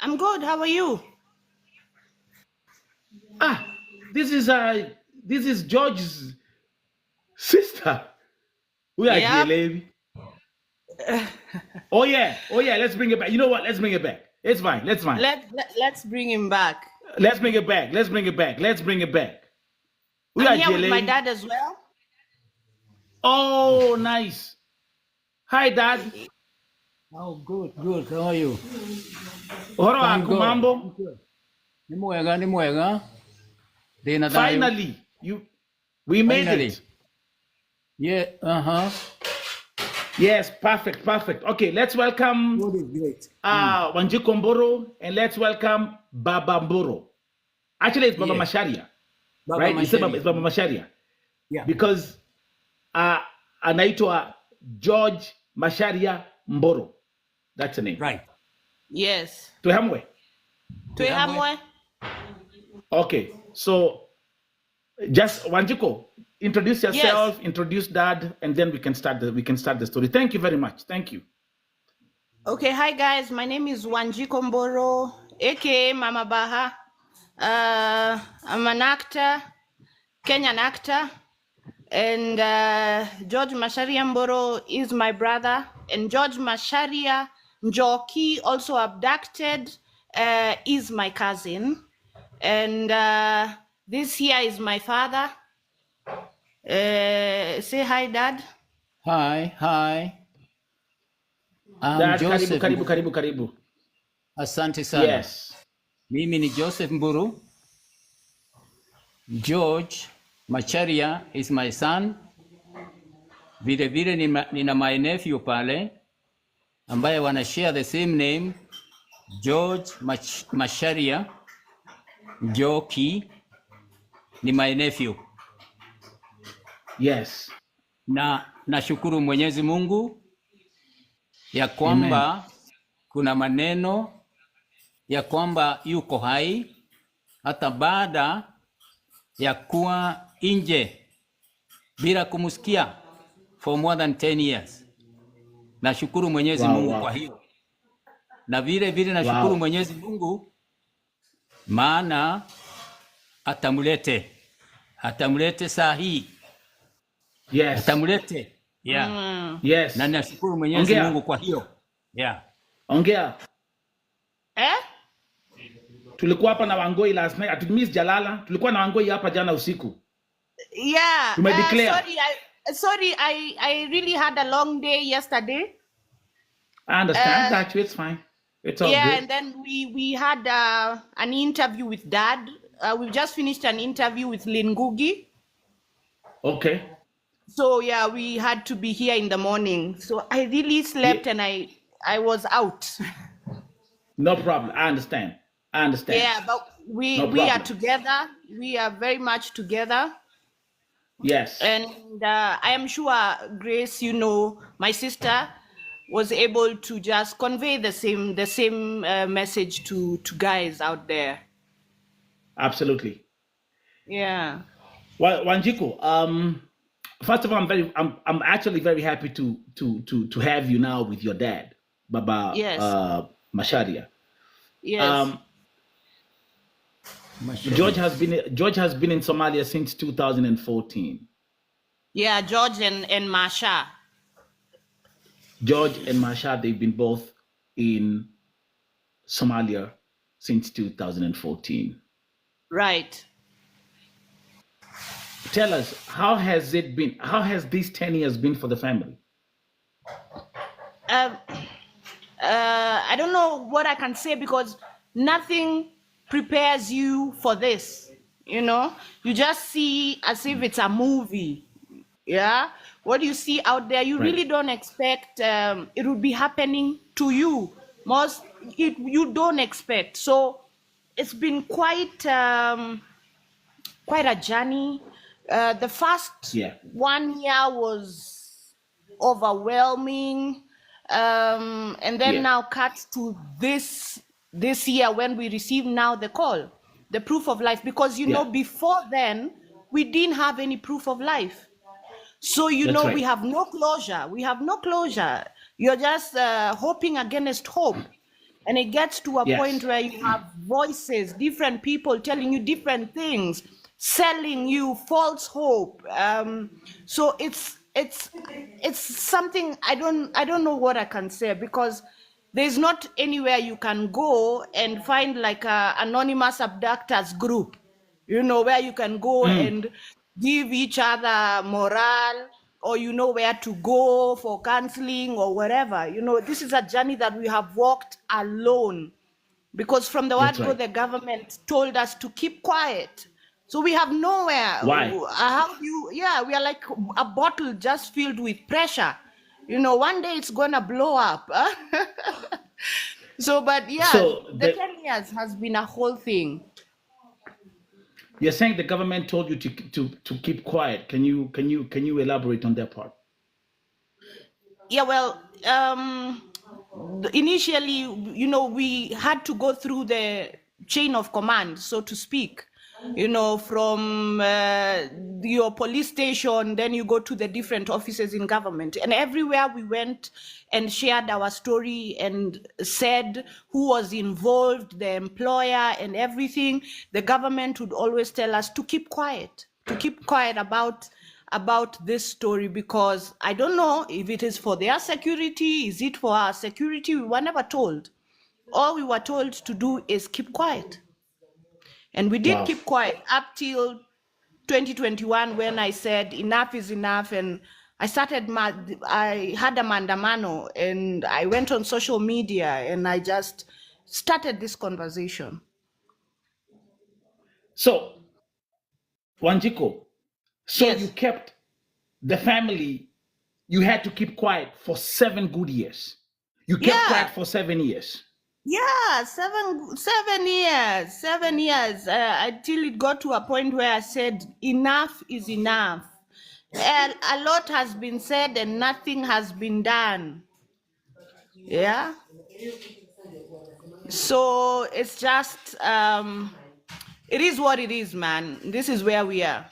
I'm good. How are you? Ah, this is George's sister. We are Yep. GLA. Oh yeah. Let's bring it back. You know what? Let's bring it back. It's fine. Let's fine. Let's bring him back. Let's bring it back. Let's bring it back. Let's bring it back. We I'm are here with my GLA. dad as well. Oh, nice. Hi, Dad. Oh, good. How are you? Horo Thank aku God. mambo. Ni mwega. Di na tayo. Finally, we made Finally. it. Yeah, Yes, perfect. Okay, let's welcome Good is great. Wanjiko Mburu and let's welcome Baba Mburu. Actually, it's Baba Yeah. Masharia, Baba right? Masharia. It's Baba Masharia. Yeah. Because anaitwa George Masharia Mburu. That's the name. Right. Yes. Tuhamwe. Tuhamwe. Okay, so just Wanjiko, introduce yourself, introduce Dad, and then we can start the story. Thank you very much. Thank you. Okay, hi guys. My name is Wanjiko Mburu, aka Mama Baha. I'm an actor, Kenyan actor, and George Masharia Mburu is my brother, and George Masharia Njoki, also abducted, is my cousin, and this here is my father. Say hi, Dad. Hi. Dad, Joseph. karibu. Asante sana. Yes. Mimi ni Joseph Mburu. George Macharia is my son. Vile nina my nephew pale ambaye wana share the same name, George Masharia Njoki ni my nephew. Yes. Na nashukuru Mwenyezi Mungu ya kwamba Amen. kuna maneno ya kwamba yuko hai hata baada ya kuwa nje bila kumusikia for more than 10 years. Nashukuru Mwenyezi Mungu kwa hiyo. Na vile nashukuru Mwenyezi Mungu maana atamulete saa hii. Yes. Atamulete. Yeah. Yes. Na nashukuru Mwenyezi Mungu kwa hiyo. Yeah. Ongea. Eh? Tulikuwa hapa na Wangoi last night. Atumiss Jalala. Tulikuwa na Wangoi hapa jana usiku. Yeah. Declare. Sorry, I really had a long day yesterday. I understand that. It's fine. It's all good. And then we had an interview with Dad. We've just finished an interview with Lingugi. Okay. So yeah, we had to be here in the morning. So I really slept and I was out. No problem. I understand. Yeah, but we are together. We are very much together. Yes. And I am sure Grace, my sister, was able to just convey the same message to guys out there. Absolutely. Yeah. Well, Wanjiko, first of all, I'm actually very happy to have you now with your dad, Baba. Yes. Masharia. Yes. George has been in Somalia since 2014. Yeah, George and Masha. George and Masha, they've been both in Somalia since 2014. Right. Tell us, how has it been? How has these 10 years been for the family? I don't know what I can say because nothing prepares you for this. You just see as if it's a movie. Yeah. What you see out there, you really don't expect it will be happening to you. You don't expect. So it's been quite a journey. The first 1 year was overwhelming. And then now cut to this year when we receive now the call, the proof of life, because before then we didn't have any proof of life. So right. We have no closure. You're just hoping against hope. And it gets to a Yes. point where you have voices, different people telling you different things, selling you false hope. So it's something I don't know what I can say, because there's not anywhere you can go and find like a anonymous abductors group, you know, where you can go and give each other morale, or you know where to go for counseling or whatever. You know, this is a journey that we have walked alone, because from the word That's go, right. the government told us to keep quiet. So we have nowhere. Why? How do you, yeah, we are like a bottle just filled with pressure. You know, one day it's gonna blow up. So, but yeah, So the 10 years has been a whole thing. you're saying the government told you to keep quiet. Can you elaborate on that part? Yeah, well, initially, you know, we had to go through the chain of command, so to speak. You know, from your police station, then you go to the different offices in government. And everywhere we went and shared our story and said who was involved, the employer and everything, the government would always tell us to keep quiet about this story, because I don't know if it is for their security, is it for our security? We were never told. All we were told to do is keep quiet. And we did Wow. keep quiet up till 2021, when I said enough is enough. And I had a mandamano, and I went on social media and I just started this conversation. So, Wanjiko, so Yes. you kept the family, you had to keep quiet for 7 good years. You kept Yeah. quiet for 7 years. Yeah, 7 years, until it got to a point where I said, enough is enough. And a lot has been said and nothing has been done. Yeah. So it's just, it is what it is, man. This is where we are.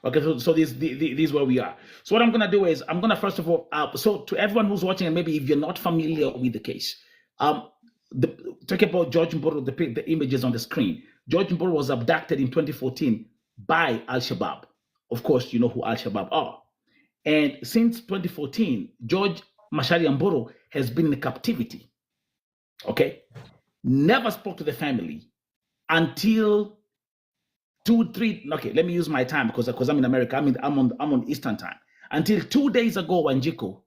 Okay, so this is where we are. So what I'm gonna do is I'm gonna first of all, so to everyone who's watching, and maybe if you're not familiar with the case, talk about George Mburu, the images on the screen. George Mburu was abducted in 2014 by Al-Shabaab. Of course, you know who Al-Shabaab are. And since 2014, George Mashari Mburu has been in captivity. Okay, never spoke to the family until 2-3. Okay, let me use my time because I'm in America. I'm on Eastern time. Until 2 days ago, Wanjiko,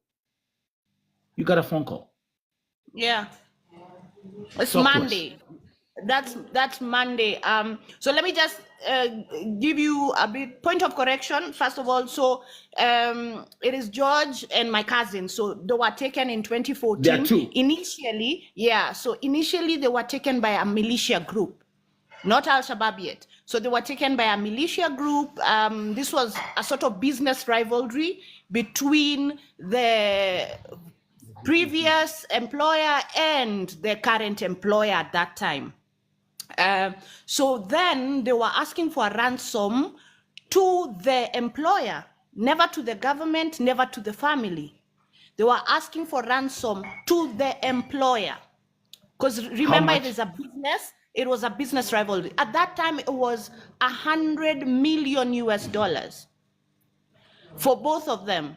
you got a phone call. Yeah. It's Talk to us. Monday. That's Monday. So let me just give you a bit point of correction. First of all, so it is George and my cousin. So they were taken in 2014. There are two. Initially, yeah. So initially they were taken by a militia group, not Al-Shabaab yet. So they were taken by a militia group. This was a sort of business rivalry between the previous employer and the current employer at that time. So then they were asking for a ransom to the employer, never to the government, never to the family. They were asking for ransom to the employer. Because remember, it is a business. It was a business rivalry. At that time, it was $100 million for both of them.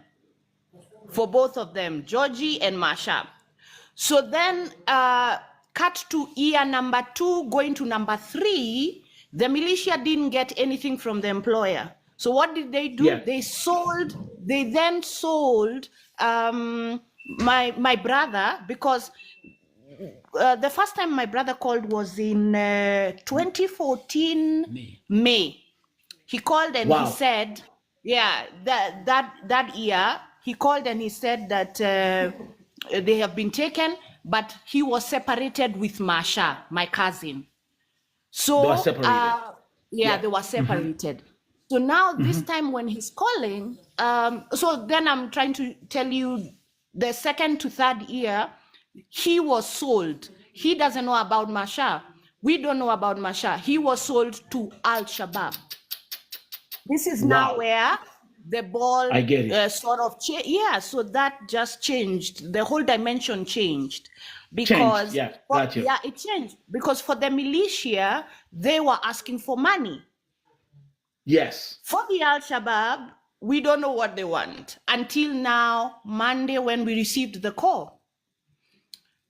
Georgie and Marsha. So then, cut to year number 2, going to number 3, the militia didn't get anything from the employer. So what did they do? Yeah. They then sold my brother, because the first time my brother called was in 2014 May. He called and Wow. he said, yeah, that year, he called and he said that they have been taken, but he was separated with Marsha, my cousin. So They were separated. They were separated. So now this time when he's calling, so then I'm trying to tell you the 2nd to 3rd year, he was sold. He doesn't know about Marsha. We don't know about Marsha. He was sold to Al-Shabaab. This is now where the ball I get it. sort of changed. Yeah, so that just changed. The whole dimension changed. because Yeah, got you. yeah, it changed because for the militia they were asking for money. Yes. For the Al-Shabaab, we don't know what they want until now, Monday, when we received the call.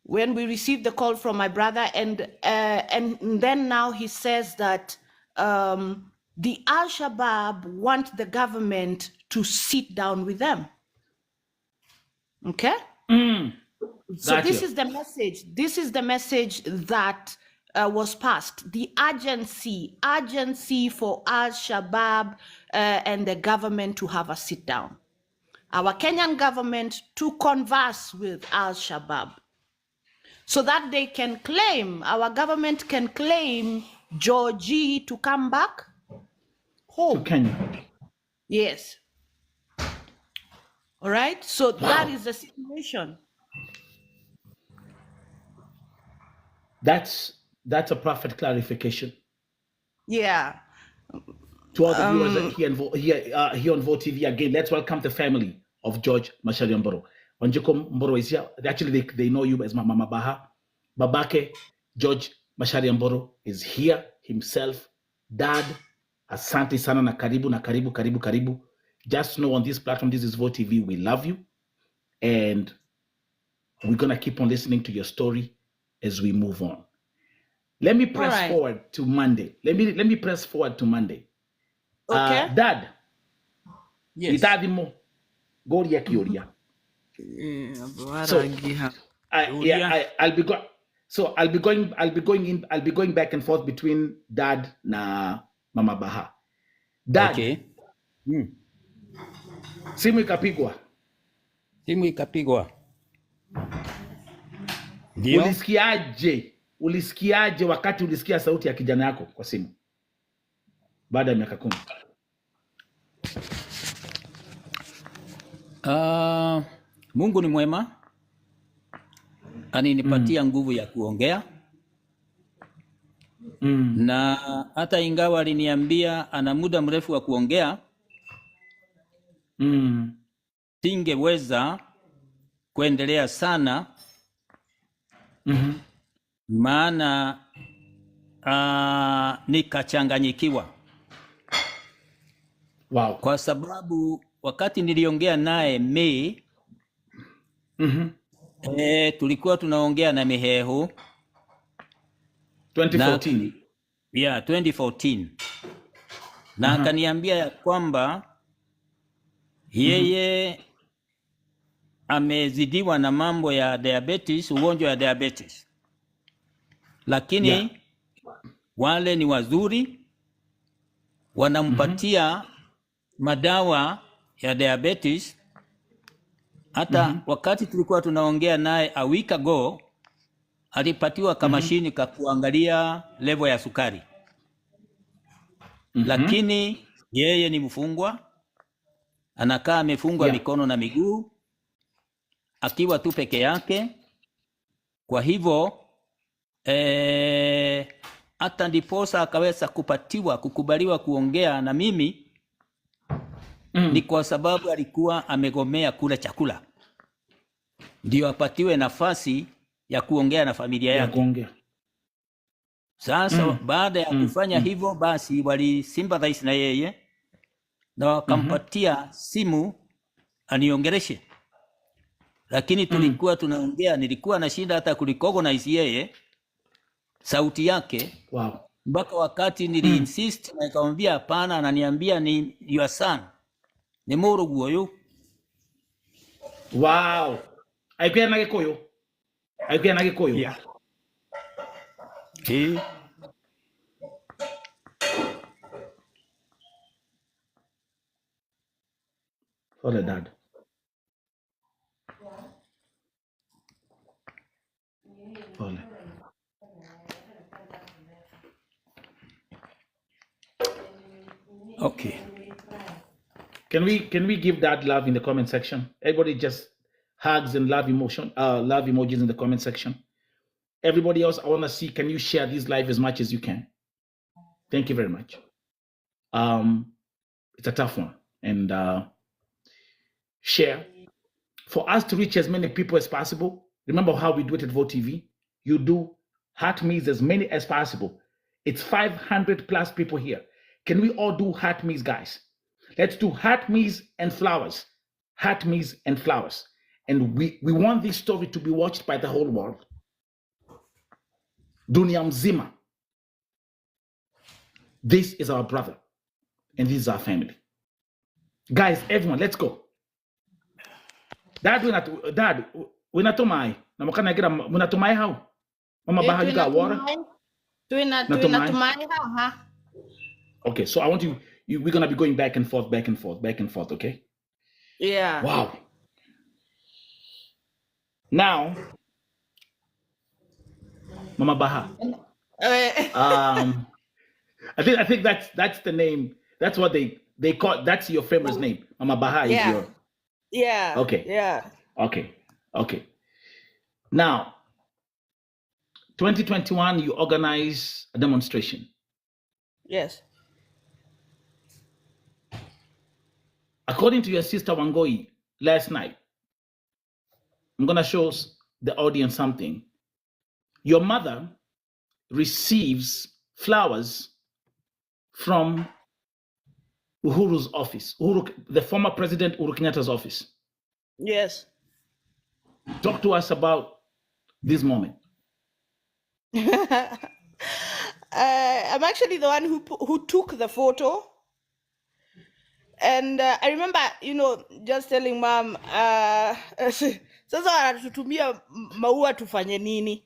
When we received the call from my brother, and then now he says that the Al-Shabaab want the government to sit down with them. Okay? So this is the message. This is the message that was passed. The urgency for Al-Shabaab and the government to have a sit down. Our Kenyan government to converse with Al-Shabaab so that they can claim, our government can claim Georgie to come back home. To Kenya. Yes. All right. So that is the situation. That's a perfect clarification. Yeah. To all the viewers here on Vote TV, again, let's welcome the family of George Mburu. Wanjiku Mburu is here. Actually, they know you as Mama Baha. Babake, George Mburu is here himself. Dad, asante sana na karibu. Just know on this platform, this is Vote TV, we love you. And we're going to keep on listening to your story as we move on. Let me press forward to Monday. Let me press forward to Monday. Okay. Dad. Yes. Idadi mo. Goria kioria. So I'll be going back and forth between Dad na Mama Baha. Dad. Okay. Simu ikapigwa. Ndio. Ulisikiaje wakati ulisikia sauti ya kijana yako kwa simu? Baada ya miaka 10. Mungu ni mwema. Aninipatia nguvu ya kuongea. Na hata ingawa aliniambia ana muda mrefu wa kuongea, singeweza kuendelea sana. Maana nikachanganyikiwa. Wow. Kwa sababu wakati niliongea naye Mei, tulikuwa tunaongea na mihehu 2014. 2014. Na akaniambia ya kwamba yeye amezidiwa na mambo ya diabetes, ugonjwa wa diabetes. Lakini wale ni wazuri, wanampatia madawa ya diabetes. Hata wakati tulikuwa tunaongea naye a week ago, alipatiwa kamashini ka kuangalia level ya sukari. Lakini yeye ni mfungwa, anakaa amefungwa mikono na miguu, akiwa tu peke yake. Kwa hivyo hata ndiposa akaweza kukubaliwa kuongea na mimi, ni kwa sababu alikuwa amegomea kula chakula, ndio apatiwe nafasi ya kuongea na familia yake. Sasa baada ya kufanya hivyo, basi walisympathize na yeye na wakampatia simu aniongeleshe. Lakini tulikuwa tunaongea, nilikuwa na shida hata kurecognize yeye sauti yake. Wow. Mpaka wakati niliinsist na nikamwambia hapana, ananiambia ni your son. Ni Mburu huyo. Wow. Aikuya na Gikuyu. Yeah. Pole Dad. Pole. Okay. Can we give Dad love in the comment section? Everybody just hugs and love emojis in the comment section. Everybody else, I want to see, can you share this live as much as you can? Thank you very much. It's a tough one. And share. For us to reach as many people as possible, Remember how we do it at Vote TV? You do heart meals as many as possible. It's 500 plus people here. Can we all do heart meals, guys? Let's do heart meals and flowers. Heart meals and flowers. And we want this story to be watched by the whole world. Dunia mzima. This is our brother. And this is our family. Guys, everyone, let's go. Dad, we're not to my. We're not to my house. Mama Baha, you got water? Okay, so I want we're gonna be going back and forth, okay? Yeah. Wow. Now, Mama Baha. I think that's the name. That's what they call. That's your famous name. Mama Baha is your. Yeah. Okay. Yeah. Okay. Now, 2021, you organize a demonstration. Yes. According to your sister Wangoi last night, I'm gonna show the audience something. Your mother receives flowers from Uhuru's office, the former president Uhuru Kenyatta's office. Yes. Talk to us about this moment. I'm actually the one who took the photo. And I remember, just telling mom, sasa wanatutumia maua tufanye nini?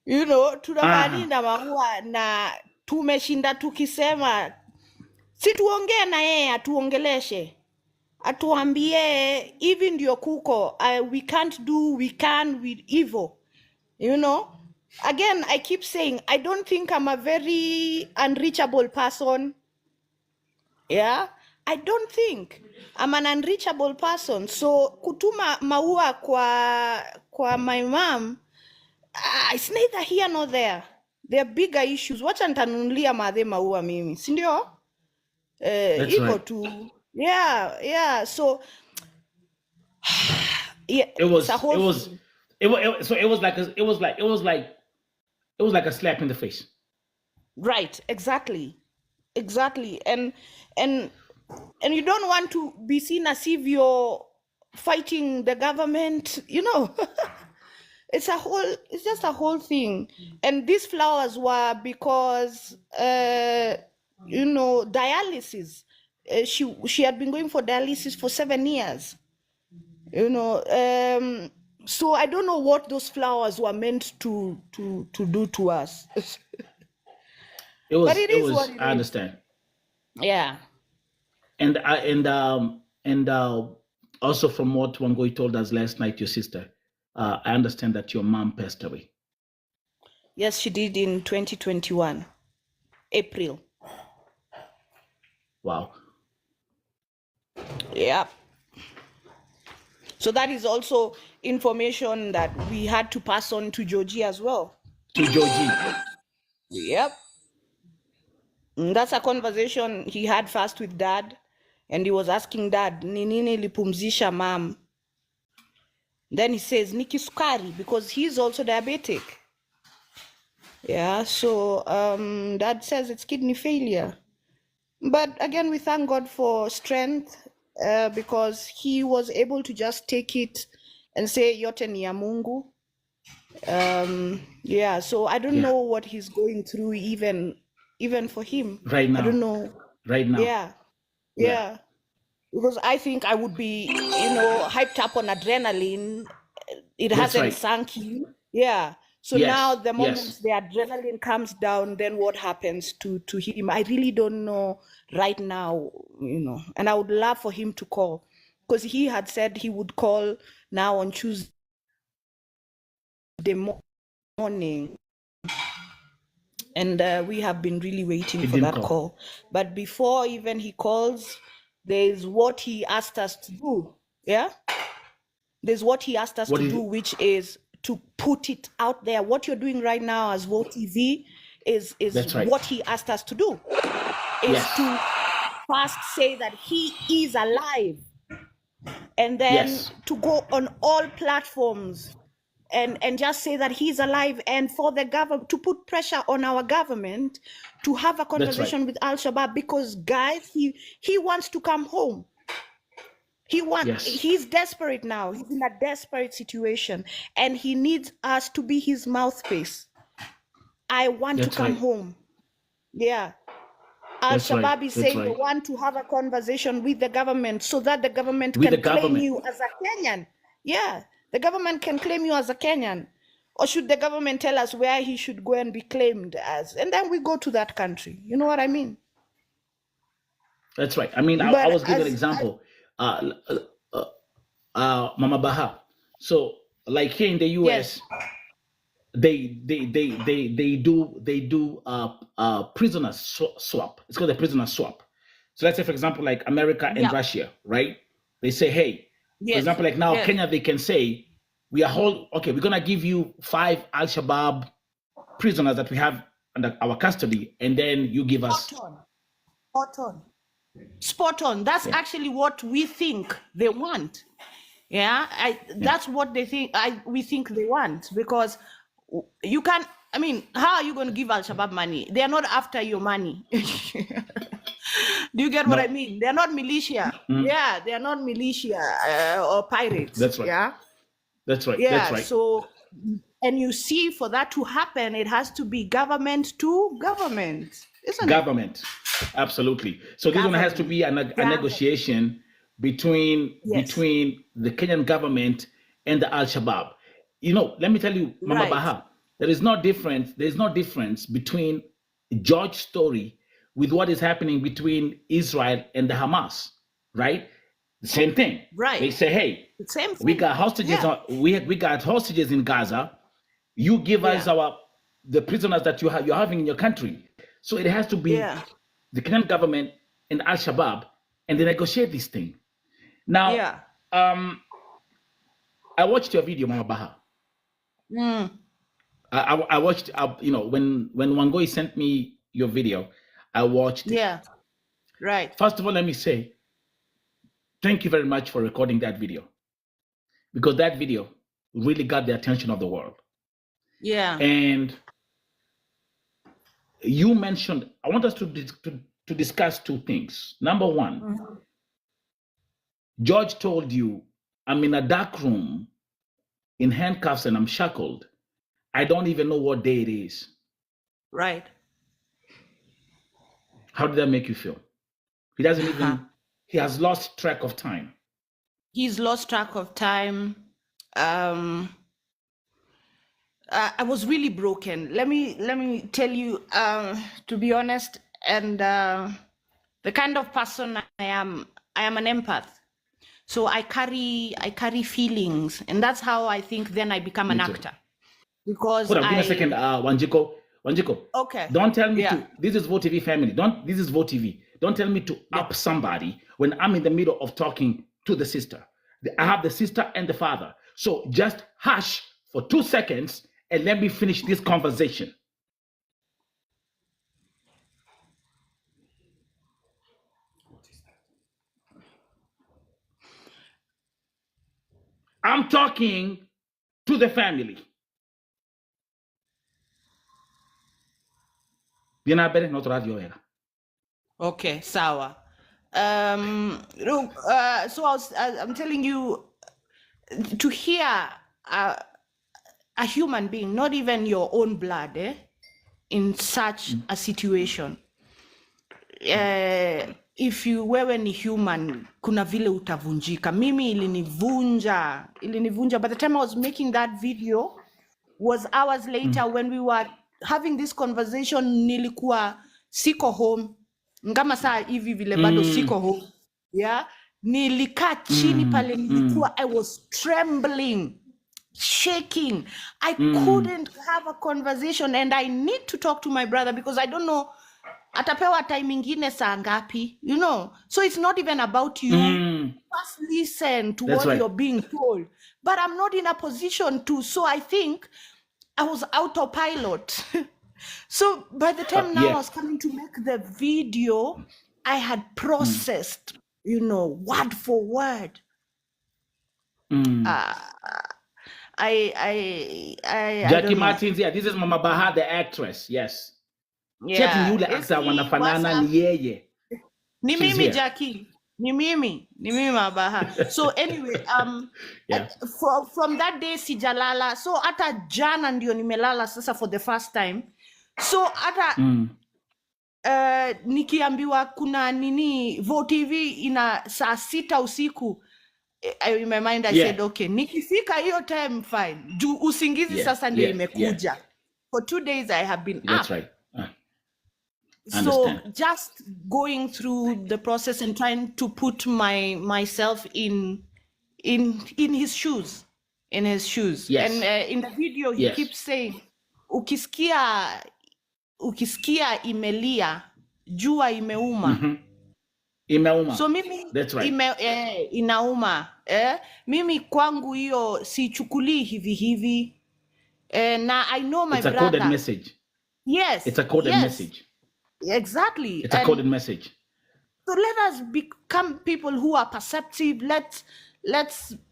Tunafanya na maua na tumeshinda tukisema, si tuongee na yeye atuongeleshe. Atuambie hivi ndio kuko, we can with evil. Again, I keep saying, I don't think I'm a very unreachable person. Yeah, I don't think I'm an unreachable person. So kutuma maua kwa my mom, it's neither here nor there. There are bigger issues. Wacha nitanunulia madhe maua mimi, si ndio? Iko right. tu. Yeah. So yeah, it was like a slap in the face. Right, exactly. And you don't want to be seen as if you're fighting the government, It's just a whole thing. And these flowers were because dialysis. She had been going for dialysis for 7 years. So I don't know what those flowers were meant to do to us. But it is what it I is. understand. Yeah. And also from what Wangoi told us last night, your sister, I understand that your mom passed away. Yes, she did in 2021, April. Wow. Yeah. So that is also information that we had to pass on to Georgie as well. To Georgie. Yep. And that's a conversation he had first with Dad, and he was asking Dad, ni nini lipumzisha mom? Then he says, Niki sukari, because he's also diabetic. Yeah, so Dad says it's kidney failure. But again, we thank God for strength, because he was able to just take it and say, yote ni ya Mungu. Yeah, so I don't know what he's going through even for him. Right now. I don't know. Right now. Yeah. Because I think I would be, hyped up on adrenaline. It hasn't sunk in. Yeah. So now the moment the adrenaline comes down, then what happens to him? I really don't know right now, and I would love for him to call, because he had said he would call now on Tuesday morning. And we have been really waiting for that call. But before even he calls, there's what he asked us to do. Yeah? There's what he asked us to do, which is to put it out there. What you're doing right now as Vote TV is what he asked us to do. Is to first say that he is alive. And then to go on all platforms and just say that he's alive, and for the government to put pressure on our government to have a That's right. conversation with Al-Shabaab, because guys, he wants to come home. Yes. He's desperate now. He's in a desperate situation, and he needs us to be his mouthpiece. I want That's to come right. home. Yeah. That's right. Al-Shabaab is That's saying they right. want to have a conversation with the government so that the government With the can claim government. you as a Kenyan. Yeah, the government can claim you as a Kenyan. Or should the government tell us where he should go and be claimed as? And then we go to that country. You know what I mean? That's right. I mean, I But was giving an example. Mama Baha. So, like here in the yes, US, they do prisoner swap. It's called a prisoner swap. So let's say, for example, like America and yeah, Russia, right? They say, hey, for yes, example, like now yes. Kenya, they can say, we're gonna give you 5 Al-Shabaab prisoners that we have under our custody, and then you give us. Spot on. Spot on. Spot on. That's Yeah. actually what we think they want. Yeah, that's what they think. We think they want, because you can't. I mean, how are you going to give Al-Shabaab money? They are not after your money. Do you get what I No. mean? They are not militia. Yeah, they are not militia or pirates. That's right. Yeah, That's right. That's yeah. right. So, and you see, for that to happen, it has to be government to government, isn't it? Government. Absolutely. So this one has to Government. be a negotiation between Yes. the Kenyan government and the Al-Shabaab. You know, let me tell you, Mama Right. Baha, there is no difference between George's story with what is happening between Israel and the Hamas, right? The same thing. They Right. say, hey, The same we thing. got hostages. Yeah. We got hostages in Gaza. You give us Yeah. the prisoners that you're having in your country. So it has to be Yeah. the Kenyan government and Al-Shabaab, and they negotiate this thing. Now, Yeah. I watched your video, Mama Baha. Mm. I watched, when Wangoi sent me your video, I watched it. Yeah. Right. First of all, let me say, thank you very much for recording that video, because that video really got the attention of the world. Yeah. And you mentioned, I want us to discuss 2 things. Number one, Mhm. George told you, I'm in a dark room in handcuffs and I'm shackled. I don't even know what day it is. Right. How did that make you feel? He doesn't even, he has lost track of time. He's lost track of time. I was really broken. Let me tell you, to be honest, and the kind of person I am an empath. So I carry feelings, and that's how I think then I become an Me too. actor. Because Hold on, give me a second, Wanjiko. Okay. Don't tell me Yeah. this is Vote TV family. This is Vote TV. Don't tell me to up somebody when I'm in the middle of talking to the sister. I have the sister and the father. So just hush for 2 seconds and let me finish this conversation. I'm talking to the family. Okay, sawa. Look, so I'm telling you, to hear a human being, not even your own blood, in such a situation, if you wewe ni human, kuna vile utavunjika. Mimi ilinivunja. By the time I was making that video, was hours later when we were having this conversation, nilikuwa siko home. Ngama saa hivi vile bado siko home. Yeah. Nilikaa chini pale, nilikuwa, I was trembling, shaking. I couldn't have a conversation, and I need to talk to my brother because I don't know atapewa time ingine saa ngapi, you know. So it's not even about you. First listen to That's what right. you're being told. But I'm not in a position to, so I think I was autopilot. So by the time now I Yeah. was coming to make the video, I had processed, you know, word for word. I Jackie don't know. Martins, yeah, this is Mama Baha, the actress. Yes. Yeah. Yule It's actor me, wanafanana WhatsApp. ni yeye. Ni She's mimi here. Jackie. Ni mimi Mabaha. So anyway, Yeah. from that day sijalala. So hata jana ndio nimelala sasa for the first time. So hata nikiambiwa kuna nini vote hivi ina saa 6 usiku, in my mind I said okay, nikifika hiyo time fine. Juu usingizi sasa ndio imekuja. For 2 days I have been That's up. right. So Understand. just going through the process and trying to put myself in his shoes, Yes. And in the video he keeps saying, ukisikia imelia, jua imeuma. Imeuma. So mimi That's right. inauma. Mimi kwangu hiyo sichukulii hivi. Na I know my brother. It's a coded message. Yes. It's a coded message. Exactly. It's a coded message. So let us become people who are perceptive. Let's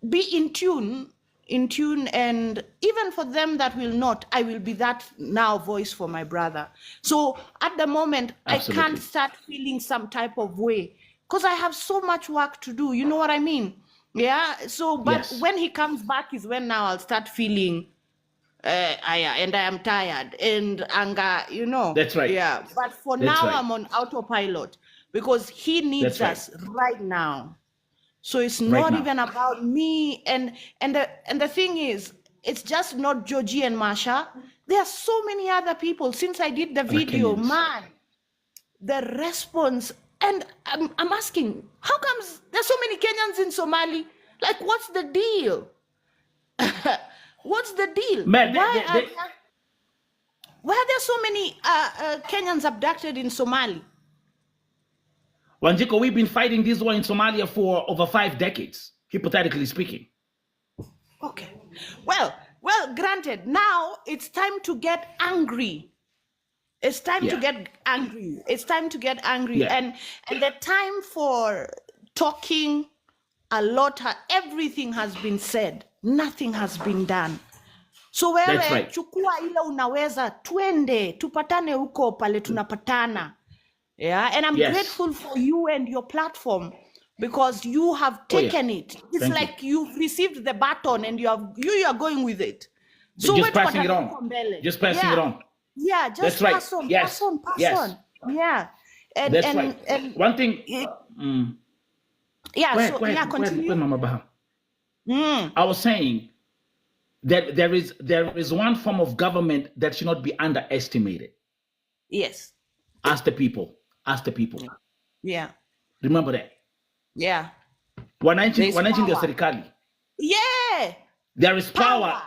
be in tune, and even for them that will not, I will be that now voice for my brother. So at the moment, Absolutely. I can't start feeling some type of way because I have so much work to do. You know what I mean? Yeah. So, but when he comes back is when now I'll start feeling and I am tired and anger, you know. That's right. Yeah. But for now, I'm on autopilot because he needs us right now. So it's not even about me. And the thing is, it's just not Georgie and Masha. There are so many other people. Since I did the video, man, the response. And I'm asking, how comes there's so many Kenyans in Somali? Like, what's the deal? What's the deal? Man, why are there so many Kenyans abducted in Somali? Wanjiko, we've been fighting this war in Somalia for over 5 decades, hypothetically speaking. Okay. Well, granted, now it's time to get angry. It's time to get angry. It's time to get angry. And the time for talking a lot, everything has been said. Nothing has been done. So wewe chukua ile unaweza, twende tupatane huko pale tunapatana. Yeah, and I'm grateful for you and your platform because you have taken it. It's like you've received the baton and you are going with it. So just passing it on. Just passing it on. Yeah, just pass on. Pass on. Yeah. And that's right. And one thing. Continue. Mama Baha. I was saying that there is one form of government that should not be underestimated. Yes. Ask the people. Yeah. Remember that. Yeah. Wananchi ndio serikali. Yeah. There is power.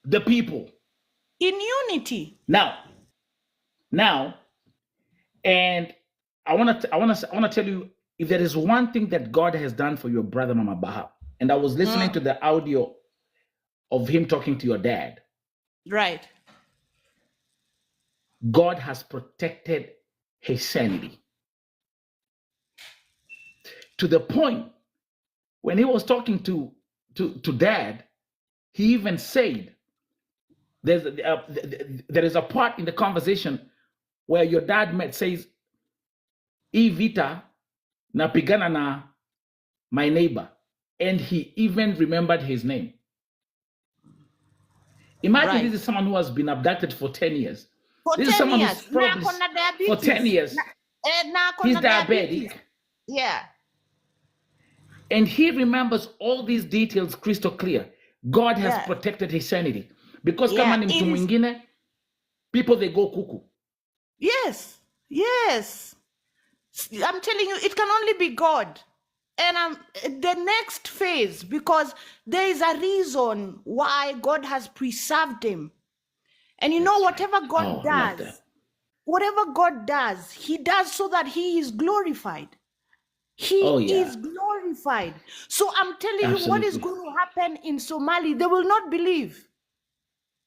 The people. In unity. Now, and I want to tell you, if there is one thing that God has done for your brother Mama Baha, and I was listening to the audio of him talking to your dad. Right. God has protected his sanity. To the point when he was talking to dad, he even said there is a part in the conversation where your dad says, "E vita napigana na my neighbor," and he even remembered his name. Imagine this is someone who has been abducted for 10 years. This is someone who's probably for 10 years. He's diabetic. Yeah. And he remembers all these details crystal clear. God has protected his sanity. Because kama ni mtu mwingine, people, they go cuckoo. Yes. I'm telling you, it can only be God. And the next phase, because there is a reason why God has preserved him. And you know, whatever God does, he does so that he is glorified. He is glorified. So I'm telling you what is going to happen in Somali. They will not believe.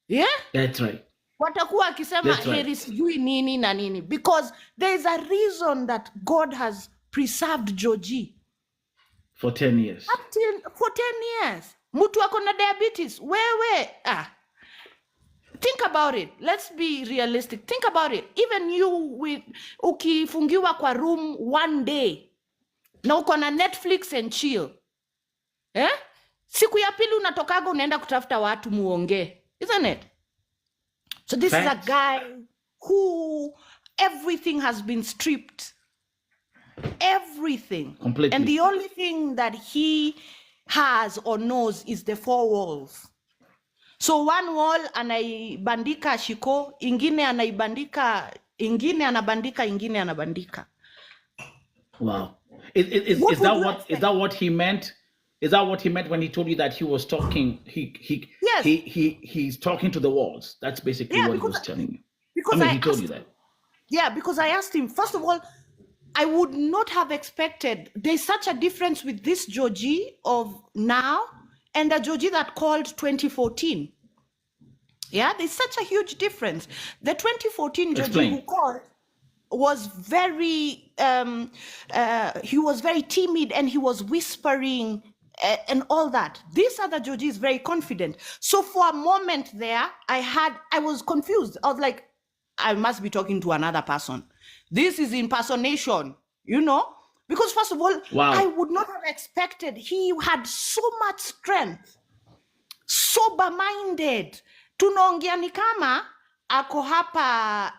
Yeah? That's right. Watakuwa akisema heri sijui nini na nini. Because there is a reason that God has preserved Georgie. For 10 years. For 10 years. Mtu ako na diabetes. Wewe, think about it. Let's be realistic. Think about it. Even you with ukifungiwa kwa room one day na uko na Netflix and chill. Siku ya pili unatokaga unaenda kutafuta watu muongee. Isn't it? So this is a guy who everything has been stripped. Everything. Completely. And the only thing that he has or knows is the four walls. So one wall anaibandika shiko, ingine anabandika, ingine anabandika. Wow. Is that what he meant? Is that what he meant when he told you that he was talking? Yes. He's talking to the walls. That's basically what he was telling you. Because he told you that. Yeah, because I asked him, first of all, I would not have expected, there's such a difference with this Georgie of now and the Georgie that called 2014. Yeah, there's such a huge difference. The 2014 Georgie who called was very, he was very timid and he was whispering and all that. This other Georgie is very confident. So for a moment there, I was confused. I was like, I must be talking to another person. This is impersonation, because first of all, wow. I would not have expected. He had so much strength, sober-minded. Tunaongea ni kama ako hapa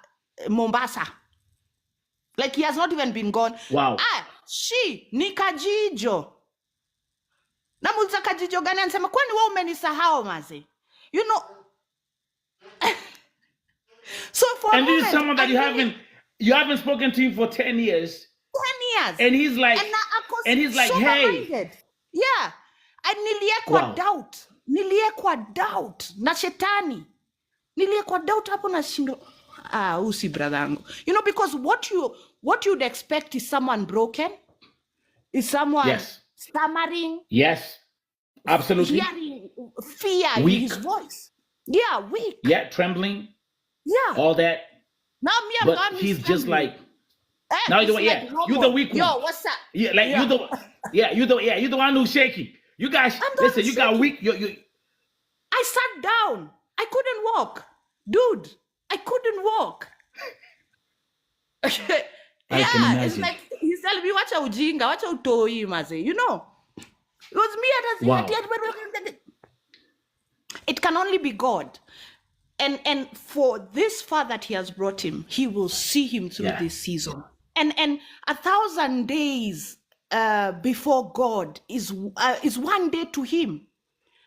Mombasa. Like he has not even been gone. Wow. Ni Kajijo. Namuuliza Kajijo gani, anasema kwani wewe umenisahau maze? So for and this is someone that you haven't spoken to him for 10 years. 10 years. And he's like, hey. Yeah. And niliekwa doubt na shetani. Niliekwa doubt hapo na shindo. Usi bradhangu. Because what you'd expect is someone broken, is someone stammering. Yes. Absolutely. Hearing fear weak. In his voice. Yeah, weak. Yeah, trembling. Yeah. All that. Now but he's just like, now you're the weak one. Yo, what's up? Yeah, like you're the one who's shaking. You guys, listen, you got weak. I sat down. I couldn't walk. Dude, I couldn't walk. I can imagine. It's like he's telling me, wacha ujinga, wacha utoi maze. It was me at It can only be God. And for this far that he has brought him, he will see him through this season. And 1,000 days before God is 1 day to him.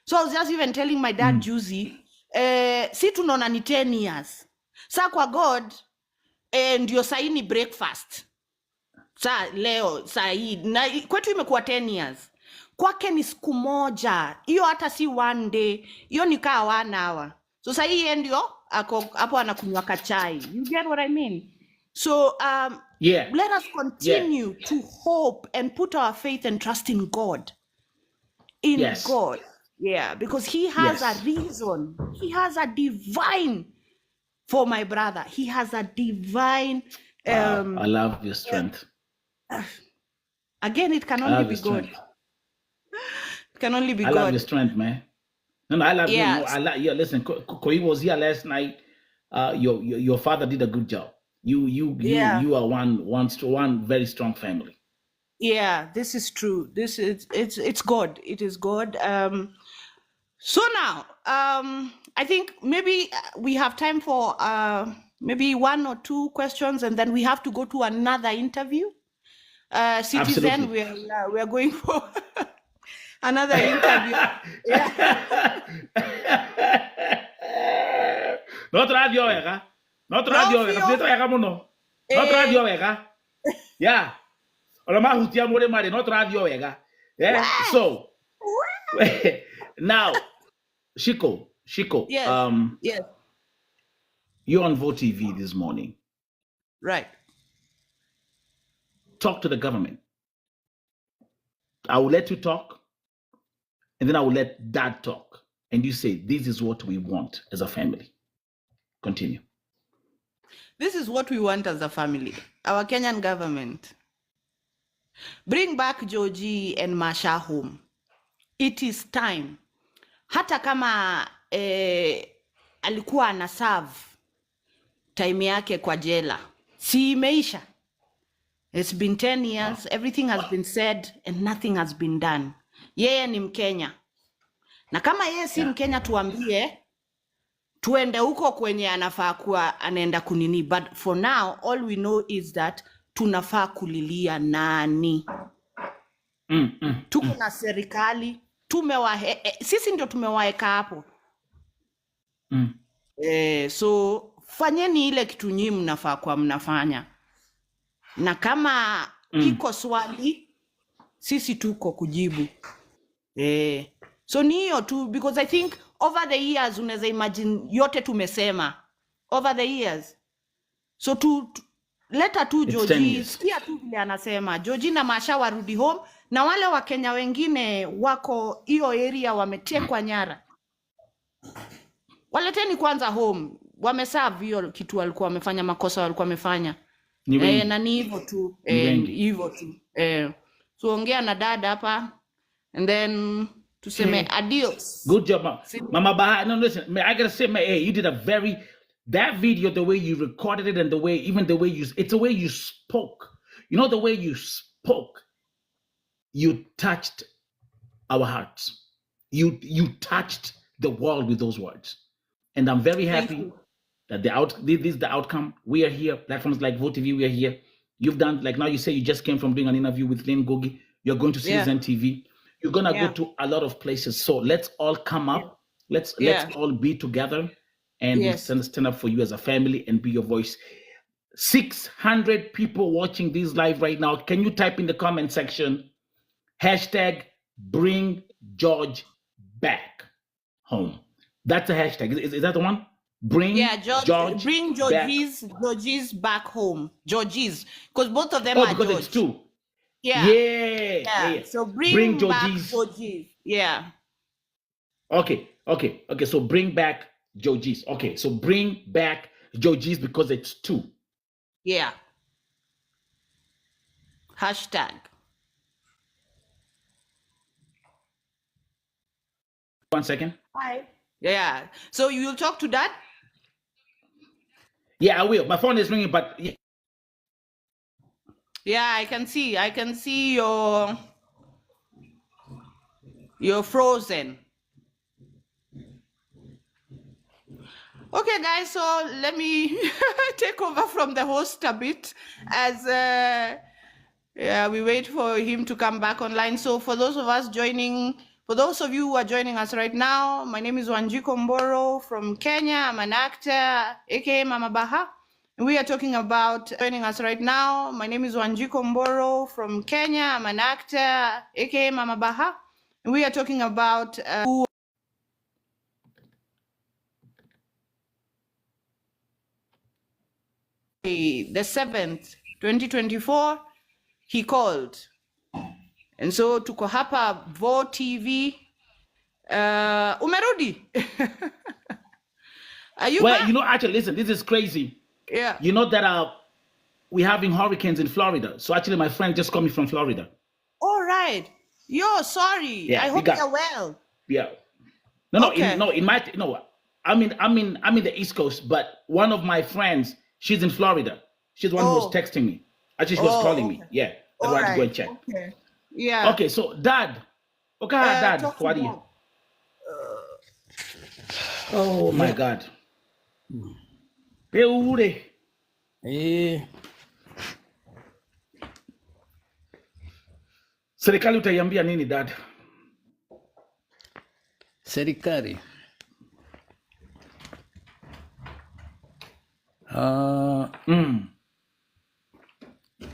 So I was just even telling my dad, Juicy, si tunaona ni 10 years. Sa kwa God, ndio saa hii ni breakfast. Sa leo, saa hii. Na kwetu imekuwa 10 years. Kwake ni siku moja. Iyo hata si 1 day. Iyo ni kaa 1 hour. So saa hii ndio hapo anakunywa kachai. You get what I mean? So let us continue to hope and put our faith and trust in God. God. Yeah, because he has a reason. He has a divine for my brother. He has a divine I love your strength. Again, it can only be God. It can only be God. I love your strength, man. No, I love you. I love you. Listen, Koi was here last night. Your father did a good job. You are one very strong family. Yeah, this is true. It's God. It is God. So now, I think maybe we have time for maybe 1 or 2 questions, and then we have to go to another interview. Citizen, we are going for another interview. Not radio, Not radio, Not radio, Yeah. Not radio, Yeah. So now, Shiko. Yes. You're on Vote TV this morning. Right. Talk to the government. I will let you talk, and then I will let Dad talk. And you say, this is what we want as a family. Continue. This is what we want as a family. Our Kenyan government. Bring back Georgie and Masha home. It is time. hata kama alikuwa ana serve time yake kwa jela, si imeisha? It's been 10 years, everything has been said and nothing has been done. Yeye ni Mkenya, na kama yeye si Mkenya tuambie tuende huko kwenye anafaa kuwa anaenda kunini. But for now all we know is that tunafaa kulilia nani? Tuko na serikali, sisi ndio tumewaeka hapo. So fanyeni ile kitu nyinyi mnafaa kwa mnafanya, na kama iko swali sisi tuko kujibu. So ni hiyo tu, because I think over the years unaweza imagine yote tumesema over the years. So leta tu Georgie, sikia tu vile anasema Georgie na Masha warudi home, na wale wa Kenya wengine wako hiyo area wametekwa nyara, waleteni kwanza home. Wameserve hiyo kitu walikuwa wamefanya, makosa walikuwa wamefanya. Na ni hivyo tu, hivyo tu. So ongea na dada hapa and then tuseme adios. Good job, Mama Baha. No, listen, I gotta say, hey, you did that video, the way you recorded it and the way it's the way you spoke. You know, the way you spoke, you touched our hearts. You touched the world with those words. And I'm very happy that this is the outcome. We are here. Platforms like Vote TV, we are here. You've done, like now you say you just came from doing an interview with Lynn Gogi. You're going to Citizen TV. You're going to go to a lot of places. So let's all come up. Let's all be together and we'll stand up for you as a family and be your voice. 600 people watching this live right now. Can you type in the comment section, #bring George back home? That's a hashtag. Is that the one? Bring Georgie's back home. Georgie's, because both of them are because George. It's two. Yeah. So bring Georgie's. back Georgie's. Yeah. Okay. So bring back Georgie's. Okay. So bring back Georgie's because it's two. Yeah. #. One second. Hi. Yeah. So you will talk to Dad? Yeah, I will. My phone is ringing, but yeah, I can see you're frozen. Okay, guys, so let me take over from the host a bit as we wait for him to come back online. So for those of you who are joining us right now, my name is Wanjiko Mburu from Kenya. I'm an actor, aka Mama Baha. And we are talking about joining us right now. My name is Wanjiko Mburu from Kenya. I'm an actor, aka Mama Baha. And we are talking about the 7th, 2024, he called. And so tuko hapa Vote TV. Umerudi? Are you back? You know, actually, listen, this is crazy. Yeah. You know that we're having hurricanes in Florida. So actually, my friend just called me from Florida. All right. Yo, sorry. Yeah, I hope you're well. Yeah. No, Okay. I'm in the East Coast, but one of my friends, she's in Florida. She's the one who was texting me. Actually, she was calling me. Yeah. That's why I had to go and check. Okay. Yeah. Okay, so Dad. Okay, Dad, talk how are to you? Oh my God. Peure. Serikali utaiambia nini, Dad? Serikali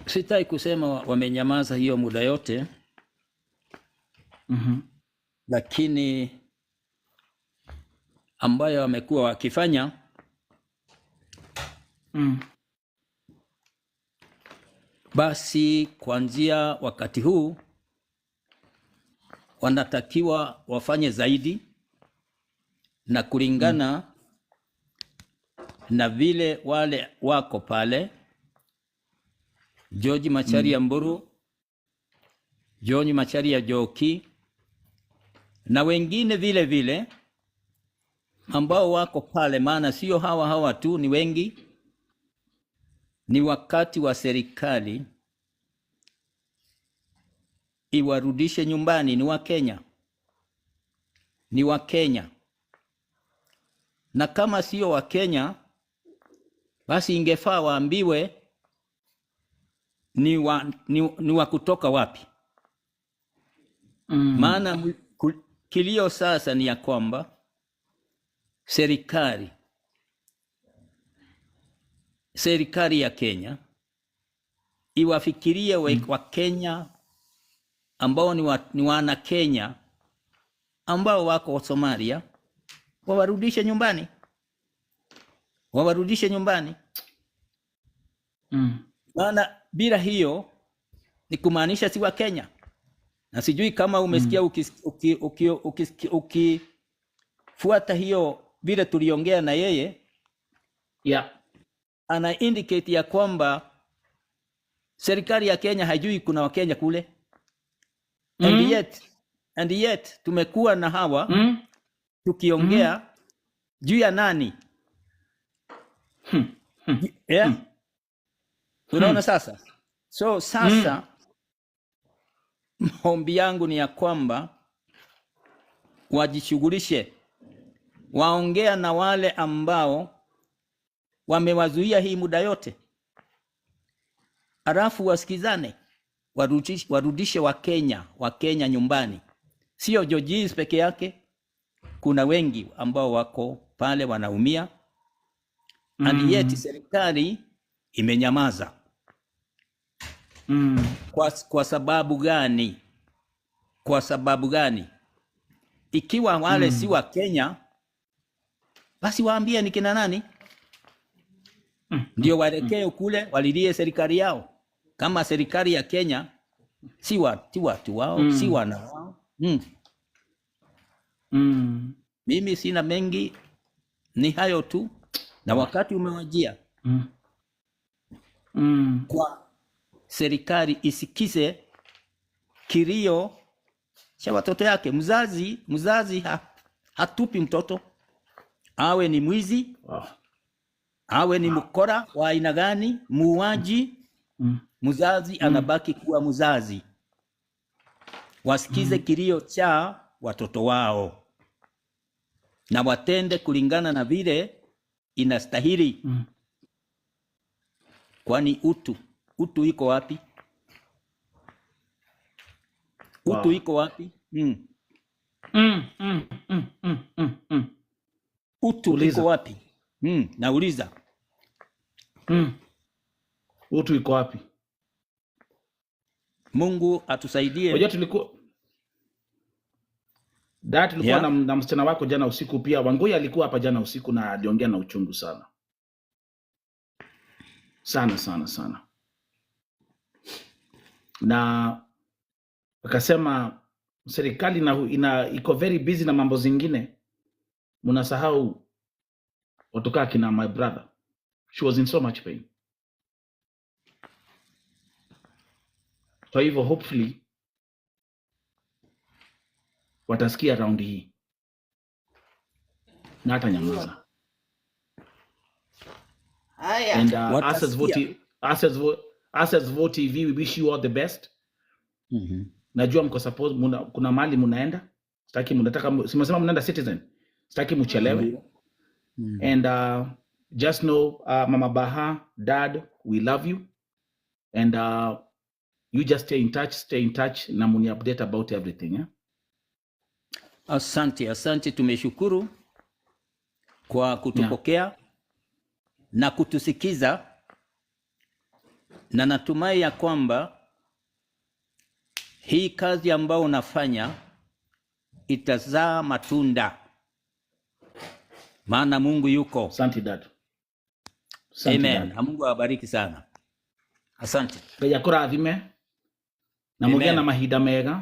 sitai kusema wamenyamaza hiyo muda yote. Lakini ambayo wamekuwa wakifanya basi kuanzia wakati huu wanatakiwa wafanye zaidi na kulingana na vile wale wako pale George Macharia Mburu, George Macharia Joki, na wengine vile vile ambao wako pale, maana sio hawa tu, ni wengi. Ni wakati wa serikali iwarudishe nyumbani. Ni wa Kenya, na kama sio wa Kenya, basi ingefaa waambiwe ni wa kutoka wapi. Maana kilio sasa ni ya kwamba serikali ya Kenya iwafikirie wa Kenya ambao ni wana Kenya ambao wako Somalia, wawarudishe nyumbani. Maana bila hiyo ni kumaanisha si wa Kenya. Na sijui kama umesikia ukifuata hiyo vile tuliongea na yeye. Yeah. Ana indicate ya kwamba serikali ya Kenya haijui kuna wa Kenya kule. And yet tumekuwa na hawa tukiongea juu ya nani? Yeah. Unaona sasa? So sasa maombi yangu ni ya kwamba wajishughulishe, waongea na wale ambao wamewazuia hii muda yote, alafu wasikizane, warudishe wa Kenya nyumbani. Sio George peke yake, kuna wengi ambao wako pale wanaumia. And yet serikali imenyamaza. Kwa sababu gani? Ikiwa wale si wa Kenya, basi waambie ni kina nani, ndio waelekee kule walilie serikali yao. Kama serikali ya Kenya si watu wao, si wana wao. Mimi sina mengi, ni hayo tu, na wakati umewajia kwa serikali isikize kilio cha watoto yake. Mzazi hatupi mtoto, awe ni mwizi, awe ni mkora wa aina gani, muuaji, mzazi anabaki kuwa mzazi. Wasikize kilio cha watoto wao na watende kulingana na vile inastahili. Kwani utu iko wapi? Utu iko wapi? Utu iko wapi? Nauliza. Utu iko wapi? Mungu atusaidie. Unajua tulikuwa na msichana wako jana usiku pia. Wangui alikuwa hapa jana usiku na aliongea na uchungu sana. Sana. Na akasema serikali iko very busy na mambo zingine, mnasahau watoka kina my brother. She was in so much pain. Kwa hivyo hopefully watasikia round hii na hata nyamaza. And Access Vote TV, we wish you all the best. Najua mko suppose kuna mali munaenda, sitaki mnataka, simesema mnaenda Citizen, sitaki mchelewe. And just know Mama Baha, Dad, we love you, and you just stay in touch na muni update about everything, yeah? Asante, tumeshukuru kwa kutupokea na kutusikiza, na natumai ya kwamba hii kazi ambayo unafanya itazaa matunda, maana Mungu yuko. Asante dad. Amen. Na Mungu awabariki sana. Asante. Ngai kurathime na mugia na mahinda mega.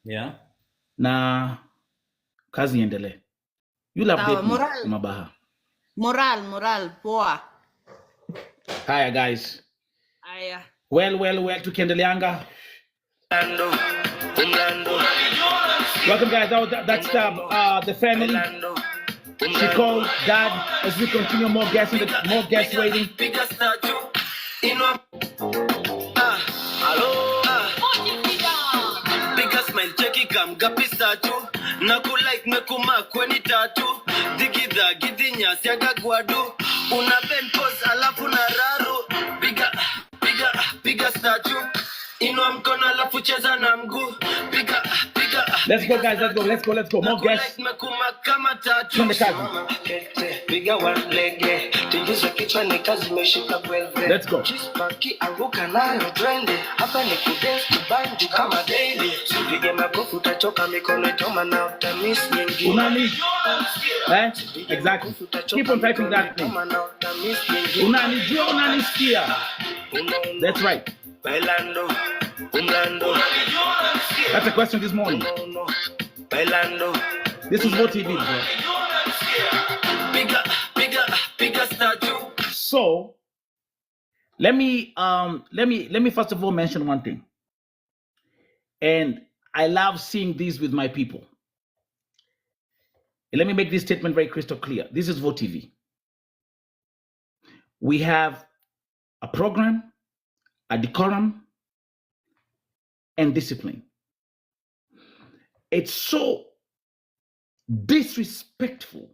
Yeah. Na kazi iendelee. You'll update me, Mabaha. Moral poa. Haya guys. Haya. Well tukiendeleanga. Welcome, guys. That's the family. She called Dad as we continue more guests waiting. Nakulike mekuma kweni tatu digidha gidinya siaga gwadu una ben pose alafu na raru piga statue inua mkono alafu cheza na mguu piga let's go guys, let's go more guests mekuma kama tatu piga one leg tingiza kichwa ni kazi meshika kwelve let's go chispaki anguka nayo trende hapa ni kudance kubandi kama daily sipige makofu utachoka mikono itoma na utamiss nyingi unani exactly keep on typing that thing unanisikia that's right bailando umlando that's a question this morning bailando this is what TV bro. Bigger statue. So let me first of all mention one thing, and I love seeing this with my people. And let me make this statement very crystal clear. This is Vote TV. We have a program, a decorum, and discipline. It's so disrespectful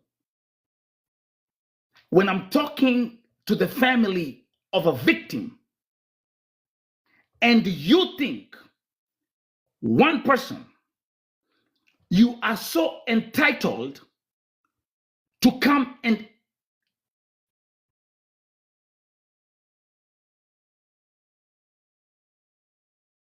when I'm talking to the family of a victim and you think one person, you are so entitled to come and